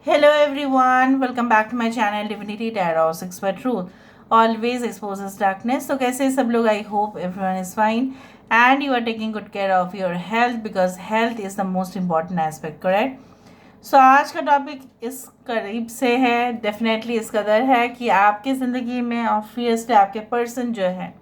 Hello everyone, welcome back to my channel Divinity Tarot 6 for Truth. Always exposes darkness. So कैसे सब लोग? I hope everyone is fine and you are taking good care of your health because health is the most important aspect, correct? So आज का topic इस करीब से है, definitely इस कदर है कि आपकी ज़िंदगी में ऑब्वियसली आपके पर्सन जो है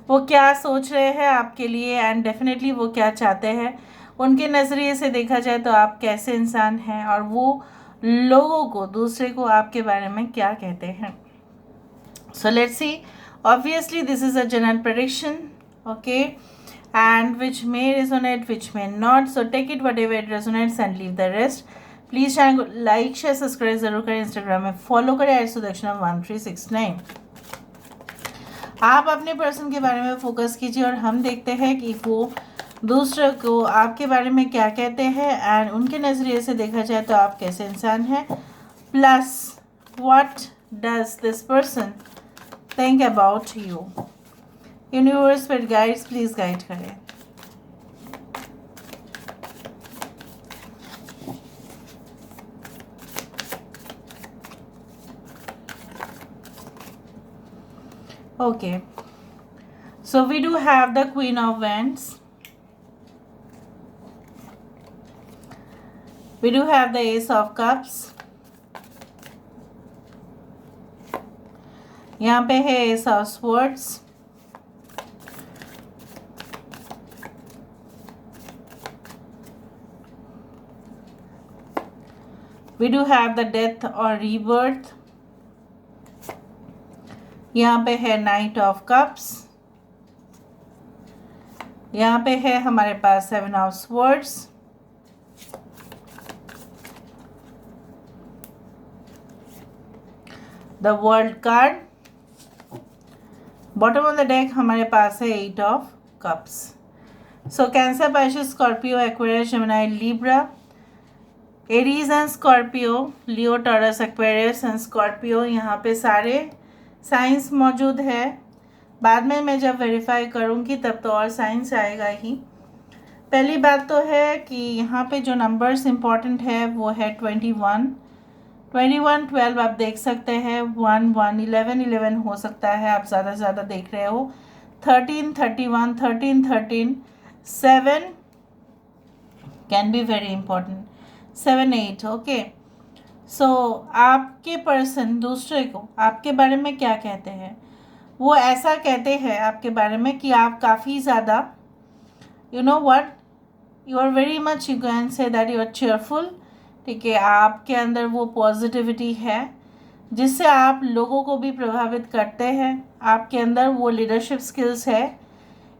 वो क्या सोच रहे हैं आपके लिए एंड डेफिनेटली वो क्या चाहते हैं। उनके नज़रिए से देखा जाए तो आप कैसे इंसान हैं और वो लोगों को, दूसरे को आपके बारे में क्या कहते हैं। So let's see. Obviously this is a general prediction, okay, and which may resonate which may not, so take it whatever it resonates and leave the rest. Please channel को लाइक शेयर सब्सक्राइब जरूर करें, Instagram में follow करें @sudakshanam1369। आप अपने person के बारे में फोकस कीजिए और हम देखते हैं कि वो दूसरे को आपके बारे में क्या कहते हैं एंड उनके नज़रिए से देखा जाए तो आप कैसे इंसान हैं, plus what does this person think about you. Universe पर गाइड्स प्लीज़ गाइड करें। Okay, so we do have the Queen of Wands. We do have the Ace of Cups. यहाँ पे है Ace of Swords. We do have the Death or Rebirth. यहाँ पे है Knight of Cups. यहाँ पे है हमारे पास Seven of Swords. The world card. Bottom of the deck हमारे पास है eight of cups. So Cancer, Pisces, Scorpio, Aquarius, Gemini, Libra, Aries and Scorpio, Leo, Taurus, Aquarius and Scorpio, यहाँ पे सारे साइंस मौजूद है। बाद में मैं जब वेरीफाई करूँगी तब तो और साइंस आएगा ही। पहली बात तो है कि यहाँ पे जो नंबर्स इम्पॉर्टेंट है वो है 21, 12 आप देख सकते हैं, 1 1 11 11 हो सकता है, आप ज़्यादा से ज़्यादा देख रहे हो, 13 31 13 13, 7 can be very important, 7 8, okay. So आपके पर्सन दूसरे को आपके बारे में क्या कहते हैं? वो ऐसा कहते हैं आपके बारे में कि आप काफ़ी ज़्यादा, you know what, you are very much, you can say that you are cheerful, ठीक है। आपके अंदर वो पॉजिटिविटी है जिससे आप लोगों को भी प्रभावित करते हैं। आपके अंदर वो लीडरशिप स्किल्स है।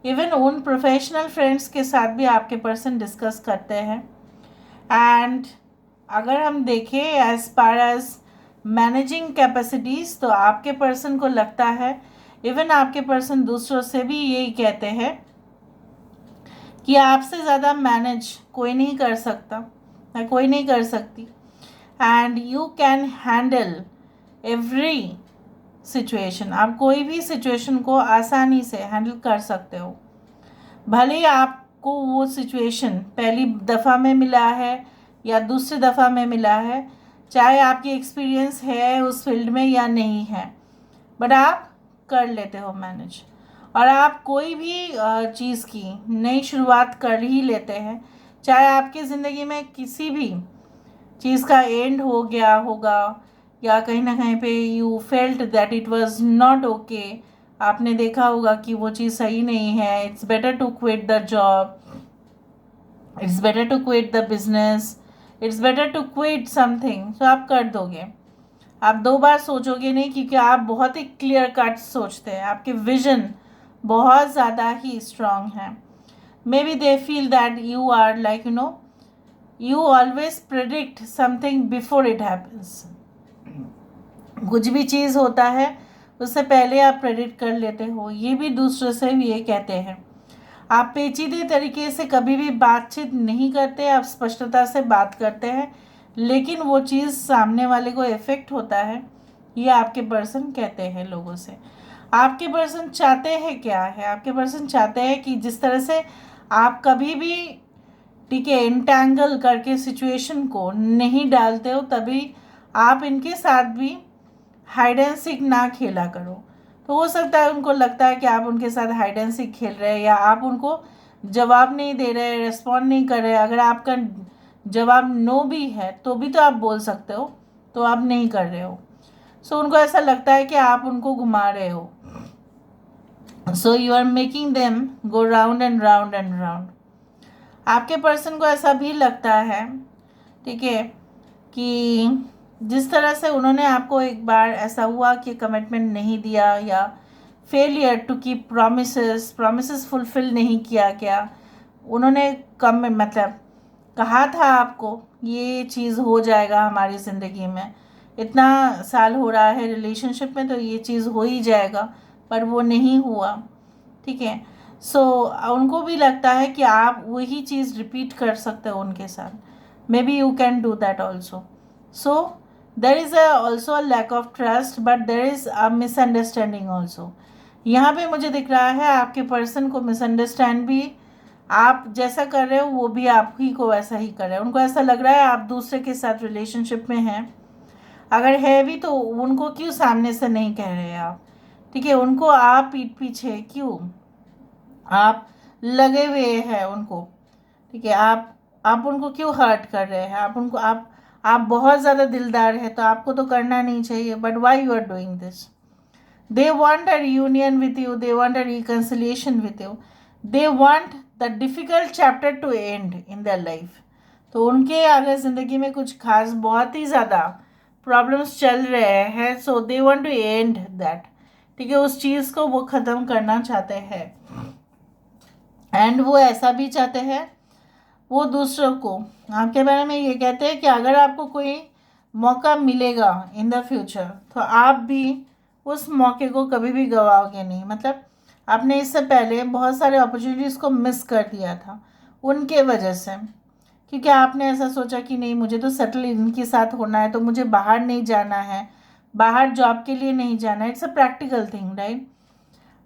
इवन उन प्रोफेशनल फ्रेंड्स के साथ भी आपके पर्सन डिस्कस करते हैं। एंड अगर हम देखें एज पार एज मैनेजिंग कैपेसिटीज़, तो आपके पर्सन को लगता है, इवन आपके पर्सन दूसरों से भी यही कहते हैं कि आपसे ज़्यादा मैनेज कोई नहीं कर सकता, कोई नहीं कर सकती, and you can handle every situation. आप कोई भी सिचुएशन को आसानी से हैंडल कर सकते हो, भले ही आपको वो सिचुएशन पहली दफ़ा में मिला है या दूसरी दफ़ा में मिला है, चाहे आपकी एक्सपीरियंस है उस फील्ड में या नहीं है, बट आप कर लेते हो मैनेज। और आप कोई भी चीज़ की नई शुरुआत कर ही लेते हैं, चाहे आपकी ज़िंदगी में किसी भी चीज़ का एंड हो गया होगा या कहीं ना कहीं पे you felt that it was not okay, आपने देखा होगा कि वो चीज़ सही नहीं है, it's better to quit the job, it's better to quit the business, it's better to quit something, तो आप कर दोगे। आप दो बार सोचोगे नहीं, क्योंकि आप बहुत ही क्लियर कट सोचते हैं, आपके विजन बहुत ज़्यादा ही स्ट्रांग है। Maybe they feel that you are like, you always predict something before it happens. कुछ भी चीज़ होता है उससे पहले आप प्रेडिक्ट कर लेते हो। ये भी दूसरों से भी ये कहते हैं। आप पेचीदे तरीके से कभी भी बातचीत नहीं करते, आप स्पष्टता से बात करते हैं, लेकिन वो चीज़ सामने वाले को इफ़ेक्ट होता है, ये आपके पर्सन कहते हैं लोगों से। आपके पर्सन चाहते हैं क्या है? आपके पर्सन चाहते हैं कि जिस तरह से आप कभी भी ठीक है, इंटैंगल करके सिचुएशन को नहीं डालते हो, तभी आप इनके साथ भी हाइड एंड सीक ना खेला करो। तो हो सकता है उनको लगता है कि आप उनके साथ हाइड एंड सीक खेल रहे हैं, या आप उनको जवाब नहीं दे रहे, रेस्पॉन्ड नहीं कर रहे। अगर आपका जवाब नो भी है तो भी तो आप बोल सकते हो, तो आप नहीं कर रहे हो। सो उनको ऐसा लगता है कि आप उनको घुमा रहे हो। So you are making them go round and round and round. आपके पर्सन को ऐसा भी लगता है, ठीक है, कि जिस तरह से उन्होंने आपको एक बार ऐसा हुआ कि कमिटमेंट नहीं दिया, या failure to keep promises fulfil नहीं किया, क्या उन्होंने कम मतलब कहा था आपको ये चीज़ हो जाएगा हमारी ज़िंदगी में, इतना साल हो रहा है रिलेशनशिप में तो ये चीज़ हो ही जाएगा, पर वो नहीं हुआ, ठीक है। सो उनको भी लगता है कि आप वही चीज़ रिपीट कर सकते हो उनके साथ, maybe you can do that also. So there is also a lack of trust, but there is a misunderstanding also. यहाँ पे मुझे दिख रहा है आपके पर्सन को मिसअंडरस्टैंड भी, आप जैसा कर रहे हो वो भी आप ही को वैसा ही कर रहे हैं। उनको ऐसा लग रहा है आप दूसरे के साथ रिलेशनशिप में हैं, अगर है भी तो उनको क्यों सामने से नहीं कह रहे आप, ठीक है। उनको आप पीठ पीछे क्यों आप लगे हुए हैं उनको, ठीक है। आप उनको क्यों हर्ट कर रहे हैं, आप बहुत ज़्यादा दिलदार है तो आपको तो करना नहीं चाहिए, but why you are doing this. They want a reunion with you, they want a reconciliation with you, they want the difficult chapter to end in their life. तो उनके आगे ज़िंदगी में कुछ खास बहुत ही ज़्यादा प्रॉब्लम्स चल रहे हैं, so they want to end that, ठीक है। उस चीज़ को वो ख़त्म करना चाहते हैं, एंड वो ऐसा भी चाहते हैं, वो दूसरों को आपके बारे में ये कहते हैं कि अगर आपको कोई मौका मिलेगा इन द फ्यूचर तो आप भी उस मौके को कभी भी गवाओगे नहीं। मतलब आपने इससे पहले बहुत सारे अपॉर्चुनिटीज़ को मिस कर दिया था उनके वजह से, क्योंकि आपने ऐसा सोचा कि नहीं मुझे तो सेटल इनके साथ होना है, तो मुझे बाहर नहीं जाना है, बाहर जॉब के लिए नहीं जाना है। It's a practical thing, right.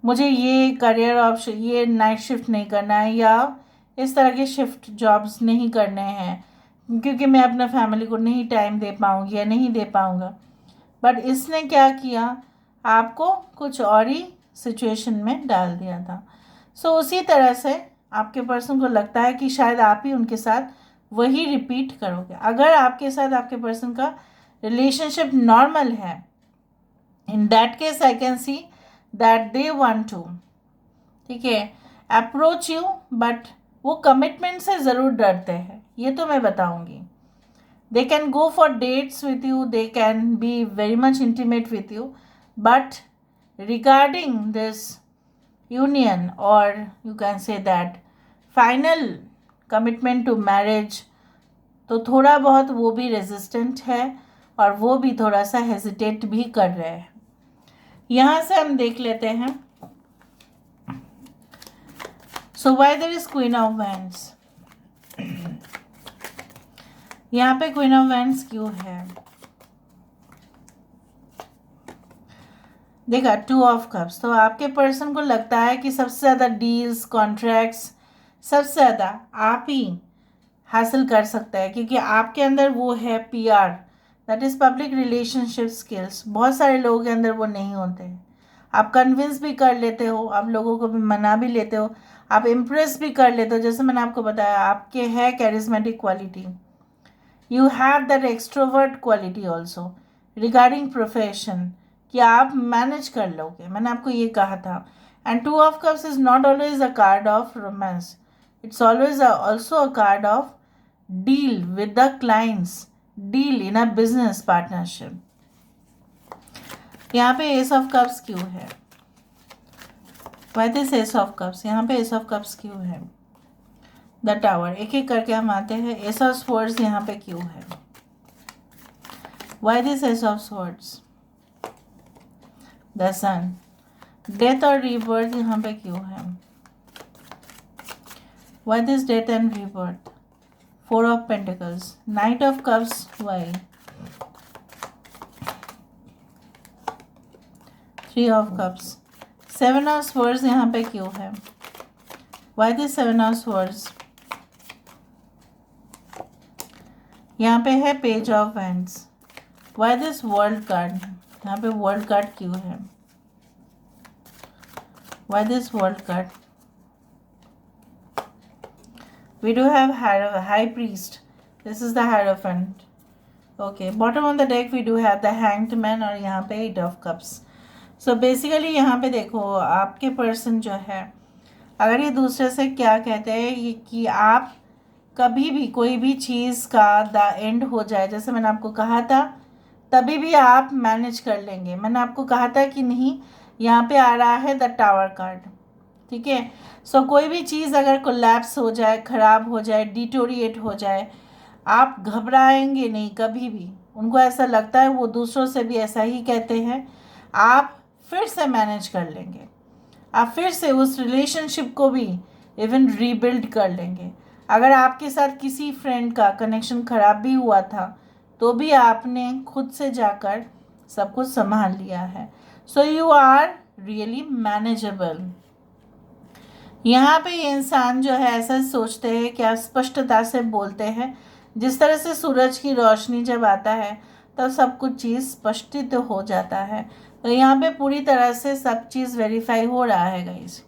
मुझे ये करियर ऑप्शन, ये नाइट शिफ्ट नहीं करना है, या इस तरह के शिफ्ट जॉब्स नहीं करने हैं, क्योंकि मैं अपना फैमिली को नहीं टाइम दे पाऊँगी या नहीं दे पाऊँगा। बट इसने क्या किया, आपको कुछ और ही सिचुएशन में डाल दिया था। सो उसी तरह से आपके पर्सन को लगता है कि शायद आप ही उनके साथ वही रिपीट करोगे। अगर आपके साथ आपके पर्सन का रिलेशनशिप नॉर्मल है, in that case I can see that they want to, ठीक है, अप्रोच यू, बट वो कमिटमेंट से ज़रूर डरते हैं, ये तो मैं बताऊंगी। They can go for dates with you, they can be very much intimate with you, but regarding this union, और you can say that final commitment to marriage, तो थोड़ा बहुत वो भी रेजिस्टेंट है, और वो भी थोड़ा सा हेजिटेट भी कर रहे हैं। यहाँ से हम देख लेते हैं, so why there is queen of wands. यहाँ पे क्वीन ऑफ वैंड्स क्यों है, देखा टू ऑफ कप्स। तो आपके पर्सन को लगता है कि सबसे ज़्यादा डील्स कॉन्ट्रैक्ट्स सबसे ज़्यादा आप ही हासिल कर सकता है, क्योंकि आपके अंदर वो है PR, that is public relationship skills. बहुत सारे लोगों के अंदर वो नहीं होते हैं। आप कन्विंस भी कर लेते हो, आप लोगों को भी मना भी लेते हो, आप इम्प्रेस भी कर लेते हो। जैसे मैंने आपको बताया आपके है charismatic quality, you have that extrovert quality also. Regarding profession कि आप मैनेज कर लोगे, मैंने आपको ये कहा था। And two of cups is not always a card of romance, it's always also a card of deal with the clients, deal in a business partnership. यहाँ पे एस ऑफ कप्स क्यों है, why this ace of cups, यहाँ पे S of cups क्यों है, the tower. एक एक करके हम आते हैं। एस ऑफ स्वर्ड्स यहाँ पे क्यों है, why this ace of swords, the sun. Death और रीबर्थ यहाँ पे क्यों है, why this death and rebirth, four of pentacles, knight of cups, why, three of cups, seven of swords यहाँ पे क्यों है, why this seven of swords, यहाँ पे है page of wands. Why this world card, यहाँ पे वर्ल्ड कार्ड क्यों है? Why this world card? We do have high priest. This is the hierophant. Okay, bottom of the deck we do have the hanged man और यहाँ पे 8 of cups. So basically यहाँ पे देखो आपके पर्सन जो है, अगर ये दूसरे से क्या कहते हैं ये कि आप कभी भी कोई भी चीज़ का द एंड हो जाए, जैसे मैंने आपको कहा था, तभी भी आप मैनेज कर लेंगे। मैंने आपको कहा था कि नहीं, यहाँ पे आ रहा है द टावर कार्ड। ठीक है, सो कोई भी चीज़ अगर कोलैप्स हो जाए, ख़राब हो जाए, डिटोरिएट हो जाए, आप घबराएंगे नहीं कभी भी। उनको ऐसा लगता है, वो दूसरों से भी ऐसा ही कहते हैं, आप फिर से मैनेज कर लेंगे, आप फिर से उस रिलेशनशिप को भी इवन रीबिल्ड कर लेंगे। अगर आपके साथ किसी फ्रेंड का कनेक्शन ख़राब भी हुआ था तो भी आपने खुद से जाकर सब कुछ संभाल लिया है। So you are really manageable. यहाँ पे ये इंसान जो है ऐसा सोचते हैं, क्या स्पष्टता से बोलते हैं। जिस तरह से सूरज की रोशनी जब आता है तब सब कुछ चीज़ स्पष्टित हो जाता है। तो यहाँ पे पूरी तरह से सब चीज़ वेरीफाई हो रहा है गाइस।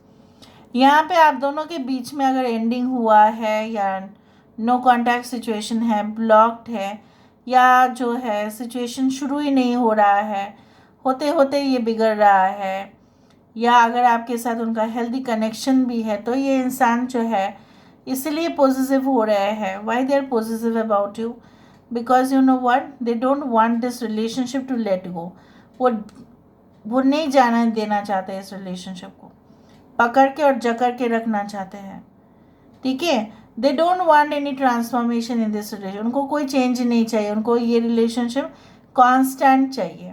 यहाँ पे आप दोनों के बीच में अगर एंडिंग हुआ है या नो कॉन्टैक्ट सिचुएशन है, ब्लॉक्ड है, या जो है सिचुएशन शुरू ही नहीं हो रहा है, होते होते ये बिगड़ रहा है, या अगर आपके साथ उनका हेल्दी कनेक्शन भी है, तो ये इंसान जो है इसलिए पॉजिटिव हो रहे हैं। Why they are positive about you? Because you know what, they don't want this relationship to let go. वो नहीं जाना देना चाहते, इस रिलेशनशिप को पकड़ के और जकड़ के रखना चाहते हैं। ठीक है, दे don't want any transformation in this relation. उनको कोई चेंज नहीं चाहिए, उनको ये रिलेशनशिप कांस्टेंट चाहिए।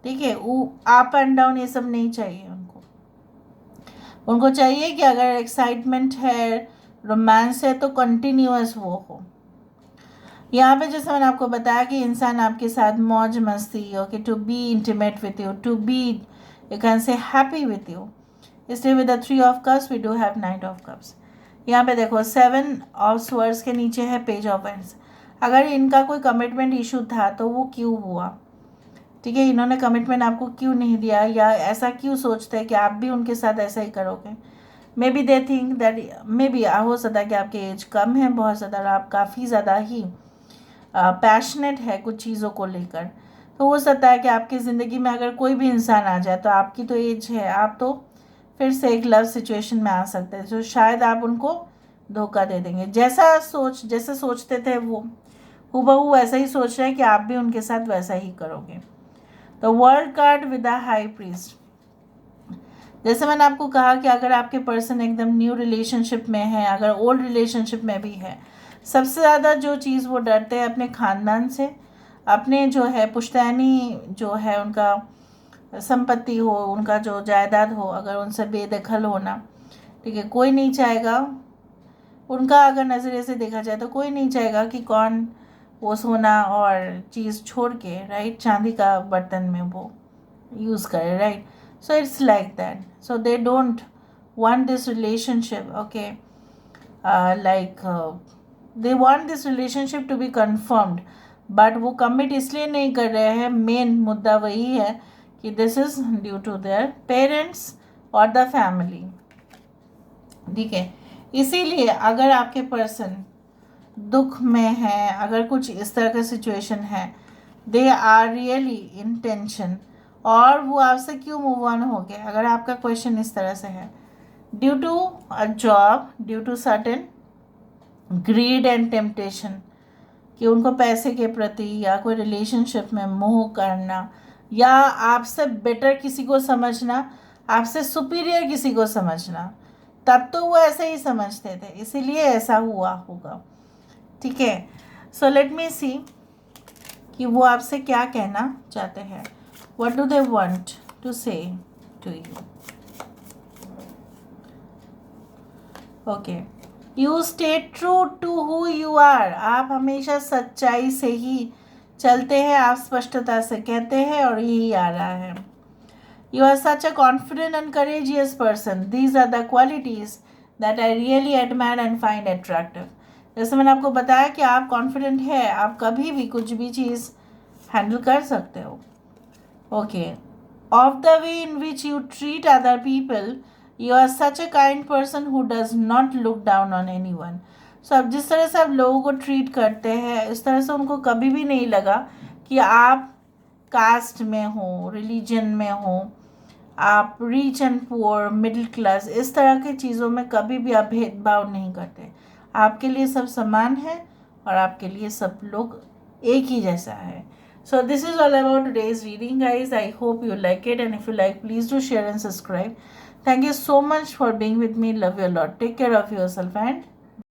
ठीक है, अप एंड डाउन ये सब नहीं चाहिए उनको चाहिए कि अगर एक्साइटमेंट है, रोमांस है, तो कंटिन्यूअस वो हो। यहाँ पे जैसे मैंने आपको बताया कि इंसान आपके साथ मौज मस्ती, okay, to be intimate with you, to be you can say happy with you. इसलिए with the 3 of cups we do have 9 of cups. यहाँ पे देखो 7 ऑफ स्वर्ड्स के नीचे है पेज ऑफ वैंड्स। अगर इनका कोई कमिटमेंट इशू था तो वो क्यों हुआ? ठीक है, इन्होंने कमिटमेंट आपको क्यों नहीं दिया, या ऐसा क्यों सोचते हैं कि आप भी उनके साथ ऐसा ही करोगे? May be they think that, may be हो सकता है कि आपकी एज कम है बहुत ज़्यादा और आप काफ़ी ज़्यादा ही पैशनेट है कुछ चीज़ों को लेकर। तो हो सकता है कि आपकी ज़िंदगी में अगर कोई भी इंसान आ जाए, तो आपकी तो एज है, आप तो फिर से एक लव सिचुएशन में आ सकते हैं, तो शायद आप उनको धोखा दे देंगे। जैसे सोचते थे वो हूबहू वैसा ही सोच रहे हैं कि आप भी उनके साथ वैसा ही करोगे। तो world card with the high priest, जैसे मैंने आपको कहा कि अगर आपके पर्सन एकदम न्यू रिलेशनशिप में है, अगर ओल्ड रिलेशनशिप में भी है, सबसे ज़्यादा जो चीज़ वो डरते हैं अपने ख़ानदान से, अपने जो है पुश्तैनी जो है उनका संपत्ति हो, उनका जो जायदाद हो, अगर उनसे बेदखल होना। ठीक है, कोई नहीं चाहेगा, उनका अगर नज़रिए से देखा जाए तो कोई नहीं चाहेगा कि कौन वो सोना और चीज़ छोड़ के, राइट, चांदी का बर्तन में वो यूज़ करे, right. So it's like that. So they don't want this relationship, okay, like they want this relationship to be confirmed, but वो कमिट इसलिए नहीं कर रहे हैं। मेन मुद्दा वही है कि this is due to their parents और द फैमिली। ठीक है, इसीलिए अगर आपके पर्सन दुख में है, अगर कुछ इस तरह का सिचुएशन है, they are really in tension. और वो आपसे क्यों मूव ऑन हो गए, अगर आपका क्वेश्चन इस तरह से है, due to a job, due to certain greed and temptation, कि उनको पैसे के प्रति या कोई रिलेशनशिप में मोह करना, या आपसे बेटर किसी को समझना, आपसे सुपीरियर किसी को समझना, तब तो वो ऐसे ही समझते थे, इसीलिए ऐसा हुआ होगा। ठीक है, सो लेट मी सी कि वो आपसे क्या कहना चाहते हैं। What do they want to say to you? Okay, you stay true to who you are. आप हमेशा सच्चाई से ही चलते हैं, आप स्पष्टता से कहते हैं और यही आ रहा है। You are such a confident and courageous person. These are the qualities that I really admire and find attractive. जैसे मैंने आपको बताया कि आप कॉन्फिडेंट है, आप कभी भी कुछ भी चीज़ हैंडल कर सकते हो. Okay. Of the way in which you treat other people, you are such a kind person who does not look down on anyone. So अब जिस तरह से आप लोगों को ट्रीट करते हैं, इस तरह से उनको कभी भी नहीं लगा कि आप कास्ट में हो, रिलीजन में हो, आप rich and poor, middle class, इस तरह की चीज़ों में कभी भी आप भेदभाव नहीं करते. आपके लिए सब समान है और आपके लिए सब लोग एक ही जैसा है. So this is all about today's reading, guys. I hope you like it, and if you like, please do share and subscribe. Thank you so much for being with me. Love you a lot. Take care of yourself and